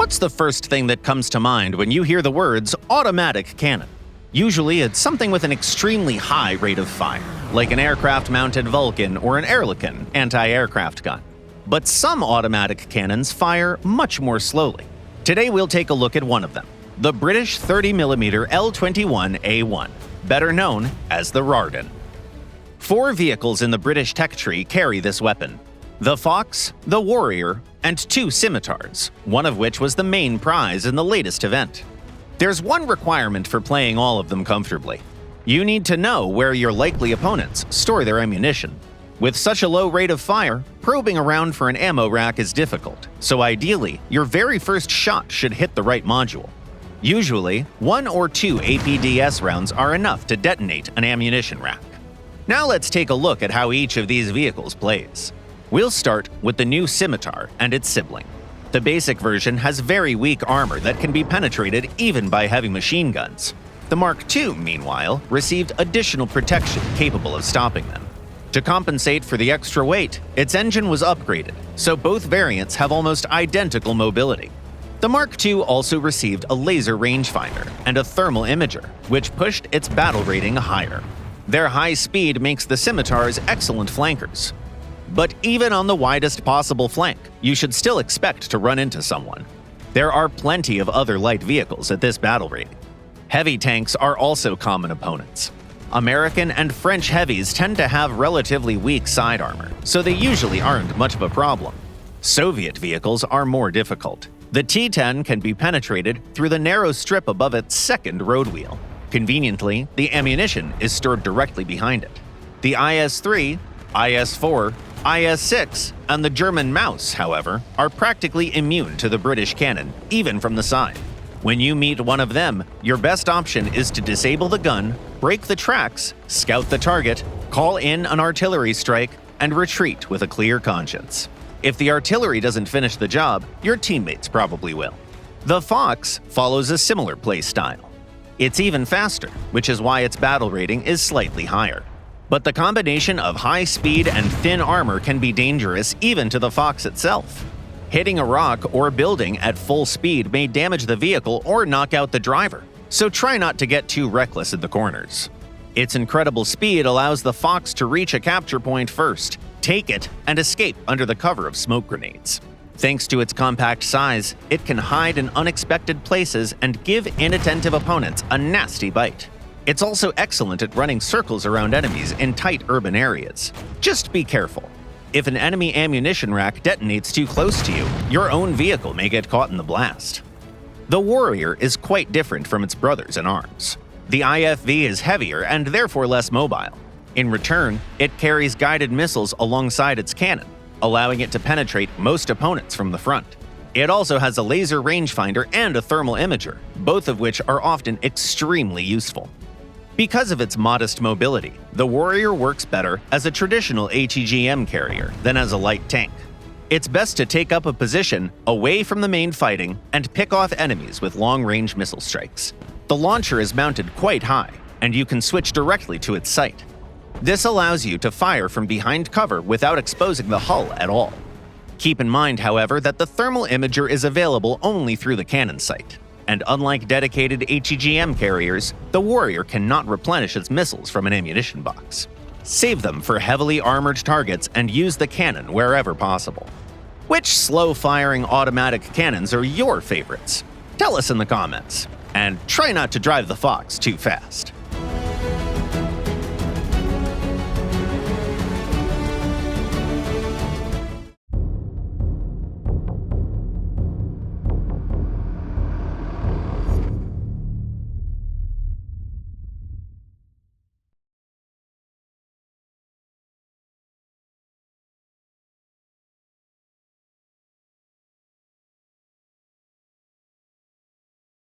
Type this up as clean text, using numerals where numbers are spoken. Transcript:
What's the first thing that comes to mind when you hear the words automatic cannon? Usually it's something with an extremely high rate of fire, like an aircraft-mounted Vulcan or an Oerlikon anti-aircraft gun. But some automatic cannons fire much more slowly. Today we'll take a look at one of them, the British 30mm L21A1, better known as the RARDEN. 4 vehicles in the British tech tree carry this weapon: the Fox, the Warrior, and 2 scimitars, one of which was the main prize in the latest event. There's one requirement for playing all of them comfortably. You need to know where your likely opponents store their ammunition. With such a low rate of fire, probing around for an ammo rack is difficult, so ideally, your very first shot should hit the right module. Usually, 1 or 2 APDS rounds are enough to detonate an ammunition rack. Now let's take a look at how each of these vehicles plays. We'll start with the new scimitar and its sibling. The basic version has very weak armor that can be penetrated even by heavy machine guns. The Mark II, meanwhile, received additional protection capable of stopping them. To compensate for the extra weight, its engine was upgraded, so both variants have almost identical mobility. The Mark II also received a laser rangefinder and a thermal imager, which pushed its battle rating higher. Their high speed makes the scimitars excellent flankers. But even on the widest possible flank, you should still expect to run into someone. There are plenty of other light vehicles at this battle rating. Heavy tanks are also common opponents. American and French heavies tend to have relatively weak side armor, so they usually aren't much of a problem. Soviet vehicles are more difficult. The T-10 can be penetrated through the narrow strip above its second road wheel. Conveniently, the ammunition is stored directly behind it. The IS-3, IS-4, IS-6, and the German Maus, however, are practically immune to the British cannon, even from the side. When you meet one of them, your best option is to disable the gun, break the tracks, scout the target, call in an artillery strike, and retreat with a clear conscience. If the artillery doesn't finish the job, your teammates probably will. The Fox follows a similar play style. It's even faster, which is why its battle rating is slightly higher. But the combination of high speed and thin armor can be dangerous even to the Fox itself. Hitting a rock or building at full speed may damage the vehicle or knock out the driver, so try not to get too reckless in the corners. Its incredible speed allows the Fox to reach a capture point first, take it, and escape under the cover of smoke grenades. Thanks to its compact size, it can hide in unexpected places and give inattentive opponents a nasty bite. It's also excellent at running circles around enemies in tight urban areas. Just be careful. If an enemy ammunition rack detonates too close to you, your own vehicle may get caught in the blast. The Warrior is quite different from its brothers in arms. The IFV is heavier and therefore less mobile. In return, it carries guided missiles alongside its cannon, allowing it to penetrate most opponents from the front. It also has a laser rangefinder and a thermal imager, both of which are often extremely useful. Because of its modest mobility, the Warrior works better as a traditional ATGM carrier than as a light tank. It's best to take up a position away from the main fighting and pick off enemies with long-range missile strikes. The launcher is mounted quite high, and you can switch directly to its sight. This allows you to fire from behind cover without exposing the hull at all. Keep in mind, however, that the thermal imager is available only through the cannon sight. And unlike dedicated ATGM carriers, the Warrior cannot replenish its missiles from an ammunition box. Save them for heavily armored targets and use the cannon wherever possible. Which slow-firing automatic cannons are your favorites? Tell us in the comments. And try not to drive the Fox too fast.